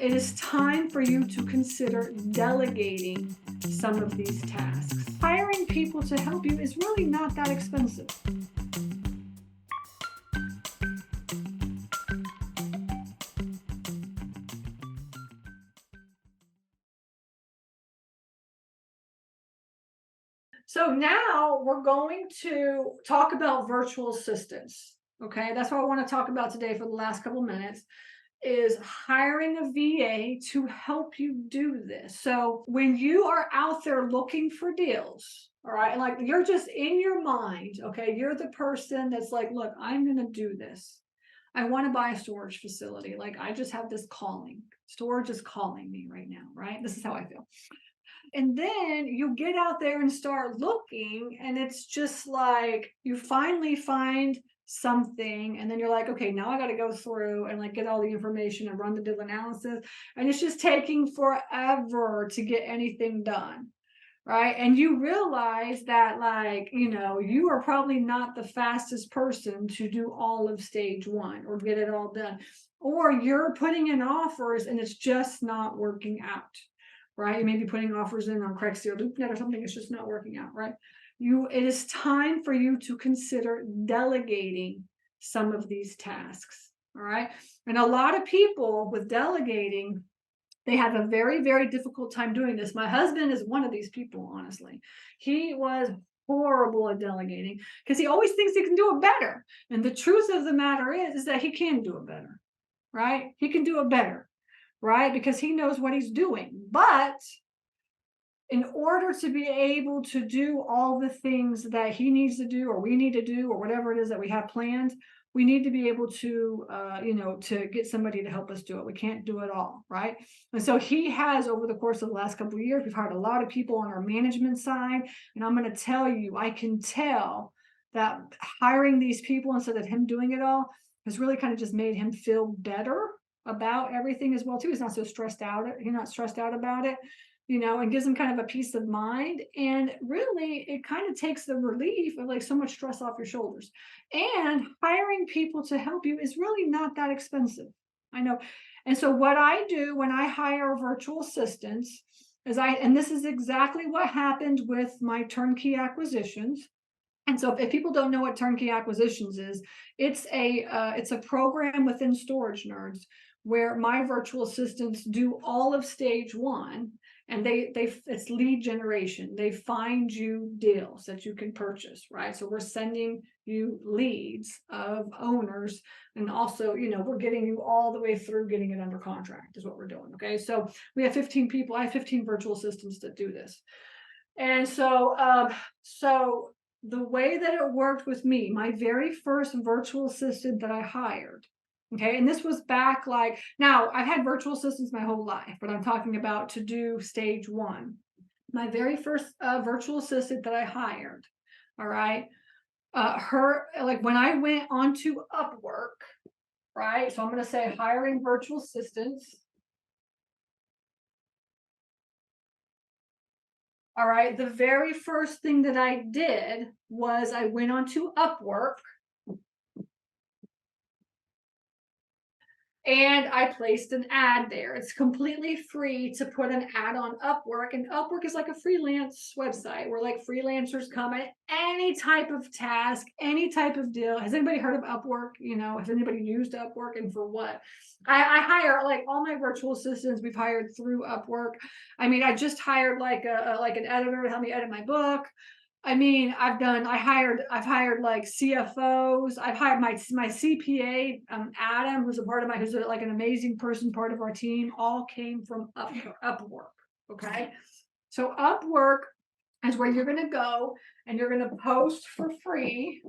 it is time for you to consider delegating some of these tasks. Hiring people to help you is really not that expensive. So now we're going to talk about virtual assistants. Okay, that's what I want to talk about today for the last couple minutes is hiring a VA to help you do this. So when you are out there looking for deals, all right, and like you're just in your mind, okay, you're the person that's like, look, I'm going to do this. I want to buy a storage facility. Like I just have this calling. Storage is calling me right now, right? This is how I feel. And then you get out there and start looking, and it's just like you finally find something, and then you're like, okay, now I got to go through and like get all the information and run the deal analysis, and it's just taking forever to get anything done, right? And you realize that, like, you are probably not the fastest person to do all of stage one or get it all done, or you're putting in offers and it's just not working out, right? You may be putting offers in on Craigslist or LoopNet or something. It's just not working out, right? It is time for you to consider delegating some of these tasks, all right? And a lot of people with delegating, they have a very, very difficult time doing this. My husband is one of these people, honestly. He was horrible at delegating because he always thinks he can do it better. And the truth of the matter is that he can do it better, right? He can do it better, right? Because he knows what he's doing. But in order to be able to do all the things that he needs to do, or we need to do, or whatever it is that we have planned, we need to be able to, to get somebody to help us do it. We can't do it all, right? And so he has, over the course of the last couple of years, we've hired a lot of people on our management side. And I'm going to tell you, I can tell that hiring these people instead of him doing it all has really kind of just made him feel better about everything as well too. He's not so stressed out. He's not stressed out about it, and gives them kind of a peace of mind. And really, it kind of takes the relief of like so much stress off your shoulders. And hiring people to help you is really not that expensive. I know. And so what I do when I hire virtual assistants is and this is exactly what happened with my turnkey acquisitions. And so if people don't know what turnkey acquisitions is, it's a program within Storage Nerds where my virtual assistants do all of stage one, and it's lead generation. They find you deals that you can purchase, right? So we're sending you leads of owners, and also, we're getting you all the way through getting it under contract is what we're doing. Okay. So we have 15 people. I have 15 virtual assistants that do this. And so the way that it worked with me, my very first virtual assistant that I hired, okay, and this was back now I've had virtual assistants my whole life, but I'm talking about to do stage one. My very first virtual assistant that I hired, all right, her, like when I went onto Upwork, right, so I'm going to say hiring virtual assistants. All right, the very first thing that I did was I went onto Upwork and I placed an ad there. It's completely free to put an ad on Upwork, and Upwork is like a freelance website where like freelancers come at any type of task, any type of deal. Has anybody heard of Upwork? Has anybody used Upwork, and for what? I hire like all my virtual assistants we've hired through Upwork. I mean, I just hired like an editor to help me edit my book. I mean, I've hired like CFOs. I've hired my CPA, Adam, who's like an amazing person, part of our team, all came from Upwork. Okay. So Upwork is where you're going to go and you're going to post for free.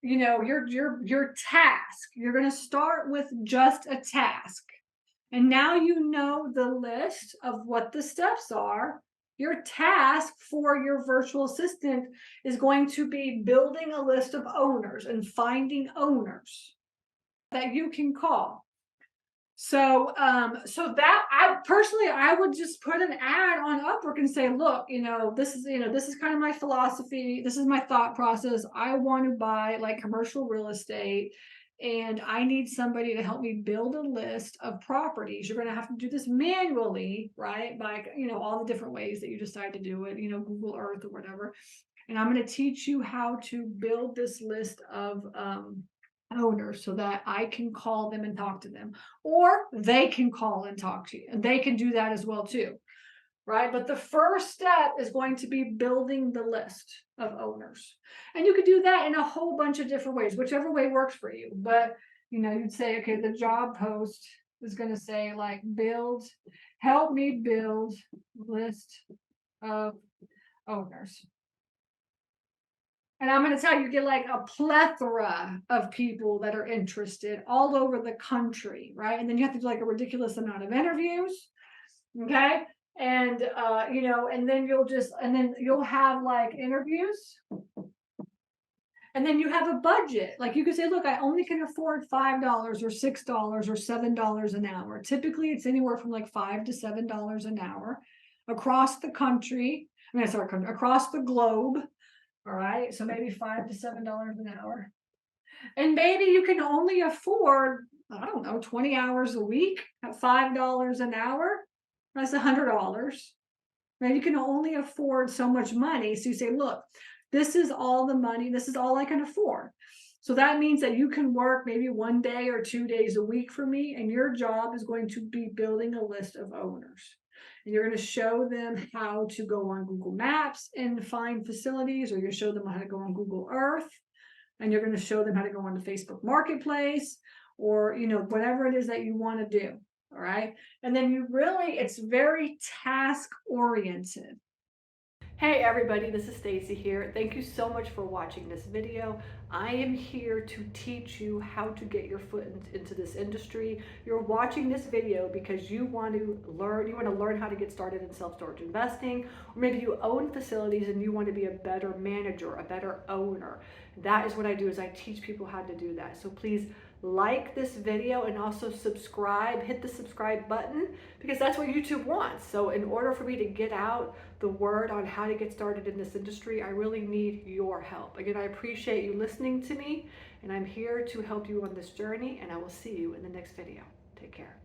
Your task. You're going to start with just a task. And now you know the list of what the steps are. Your task for your virtual assistant is going to be building a list of owners and finding owners that you can call. So that I would just put an ad on Upwork and say, look, this is kind of my philosophy. This is my thought process. I want to buy like commercial real estate and I need somebody to help me build a list of properties. You're going to have to do this manually, right? By, all the different ways that you decide to do it, Google Earth or whatever. And I'm going to teach you how to build this list of owners so that I can call them and talk to them, or they can call and talk to you, and they can do that as well too, right? But the first step is going to be building the list of owners. And you could do that in a whole bunch of different ways, whichever way works for you. But, you'd say, okay, the job post is going to say like help me build list of owners. And I'm going to tell you, get like a plethora of people that are interested all over the country, right? And then you have to do like a ridiculous amount of interviews, okay? And and then you'll have like interviews, and then you have a budget. Like you could say, look, I only can afford $5 or $6 or $7 an hour. Typically, it's anywhere from like $5 to $7 an hour across the country. Across the globe. All right, so maybe $5 to $7 an hour, and maybe you can only afford, I don't know, 20 hours a week at $5 an hour. That's $100. Maybe you can only afford so much money. So you say, look, this is all the money. This is all I can afford. So that means that you can work maybe 1 day or 2 days a week for me. And your job is going to be building a list of owners. And you're going to show them how to go on Google Maps and find facilities, or you show them how to go on Google Earth. And you're going to show them how to go on the Facebook Marketplace, or, whatever it is that you want to do. All right. And then it's very task oriented. Hey everybody, this is Stacy here. Thank you so much for watching this video. I am here to teach you how to get your foot into this industry. You're watching this video because you want to learn how to get started in self-storage investing, or maybe you own facilities and you want to be a better manager, a better owner. That is what I do, is I teach people how to do that. So please like this video and also subscribe, hit the subscribe button, because that's what YouTube wants. So in order for me to get out the word on how to get started in this industry, I really need your help. Again, I appreciate you listening to me, and I'm here to help you on this journey, and I will see you in the next video. Take care.